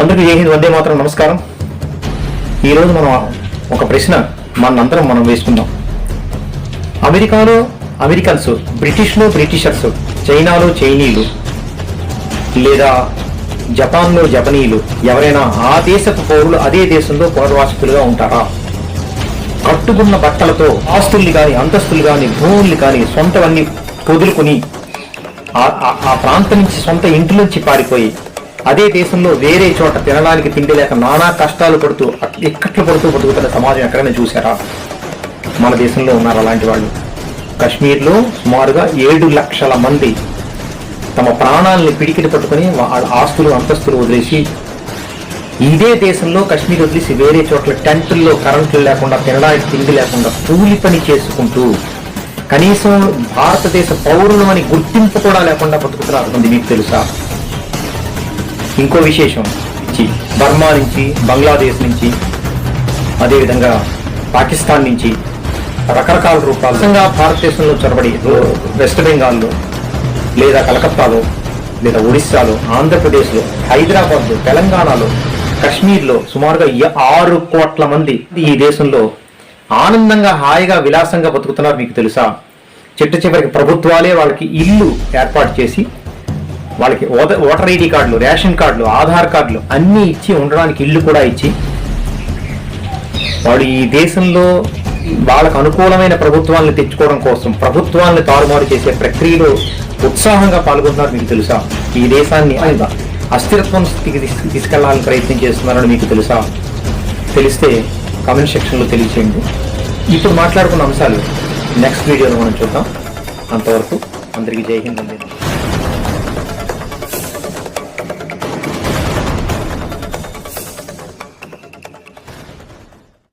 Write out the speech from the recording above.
అందరికీ జై హింద్, వందే మాత్రం. నమస్కారం. ఈరోజు మనం ఒక ప్రశ్న మనందరం మనం వేసుకుందాం. అమెరికాలో అమెరికన్స్, బ్రిటిష్లో బ్రిటిషర్స్, చైనాలో చైనీయులు లేదా జపాన్లో జపనీయులు ఎవరైనా ఆ దేశపు పౌరులు అదే దేశంలో పునర్వాసితులుగా ఉంటారా? కట్టుకున్న బట్టలతో ఆస్తుల్ని కానీ, అంతస్తులు కానీ, భూముల్ని కానీ సొంతవన్నీ పొదులుకొని ఆ ప్రాంతం నుంచి, సొంత ఇంటి నుంచి పారిపోయి అదే దేశంలో వేరే చోట తినడానికి తిండి లేక నానా కష్టాలు పడుతూ ఇక్కట్లు పడుతూ బతుకుతున్న సమాజం ఎక్కడైనా చూసారా? మన దేశంలో ఉన్నారు అలాంటి వాళ్ళు. కశ్మీర్లో సుమారుగా 7 లక్షల మంది తమ ప్రాణాలని పిడికిటి పట్టుకుని వాళ్ళ ఆస్తులు అంతస్తులు వదిలేసి ఇదే దేశంలో కశ్మీర్ వదిలేసి వేరే చోట్ల టెంటుల్లో కరెంట్లు లేకుండా, తినడానికి తిండి లేకుండా కూలి పని చేసుకుంటూ కనీసం భారతదేశ పౌరులు అని గుర్తింపు కూడా లేకుండా బతుకుతున్నారు. మీకు తెలుసా? ఇంకో విశేషం, బర్మా నుంచి, బంగ్లాదేశ్ నుంచి, అదేవిధంగా పాకిస్తాన్ నుంచి రకరకాల రూపాలుగా భారతదేశంలో చొరబడి వెస్ట్ బెంగాల్లో లేదా కలకత్తాలో లేదా ఒడిస్సాలో, ఆంధ్రప్రదేశ్లో, హైదరాబాద్లో, తెలంగాణలో, కశ్మీర్లో సుమారుగా 6 కోట్ల మంది ఈ దేశంలో ఆనందంగా, హాయిగా, విలాసంగా బతుకుతున్నారు. మీకు తెలుసా? చిట్ట చివరికి ప్రభుత్వాలే వాళ్ళకి ఇల్లు ఏర్పాటు చేసి వాళ్ళకి ఓటర్ ఐడి కార్డులు, రేషన్ కార్డులు, ఆధార్ కార్డులు అన్నీ ఇచ్చి ఉండడానికి ఇల్లు కూడా ఇచ్చి వాళ్ళు ఈ దేశంలో వాళ్ళకు అనుకూలమైన ప్రభుత్వాలను తెచ్చుకోవడం కోసం ప్రభుత్వాలను తారుమారు చేసే ప్రక్రియలో ఉత్సాహంగా పాల్గొంటున్నారు. మీకు తెలుసా? ఈ దేశాన్ని అస్థిరత్వం స్థితికి తీసుకెళ్లాలని ప్రయత్నం చేస్తున్నారని మీకు తెలుసా? తెలిస్తే కామెంట్ సెక్షన్లో తెలియచేయండి. ఇప్పుడు మాట్లాడుకున్న అంశాలు నెక్స్ట్ వీడియోలో మనం చూద్దాం. అంతవరకు అందరికీ జై హింద్.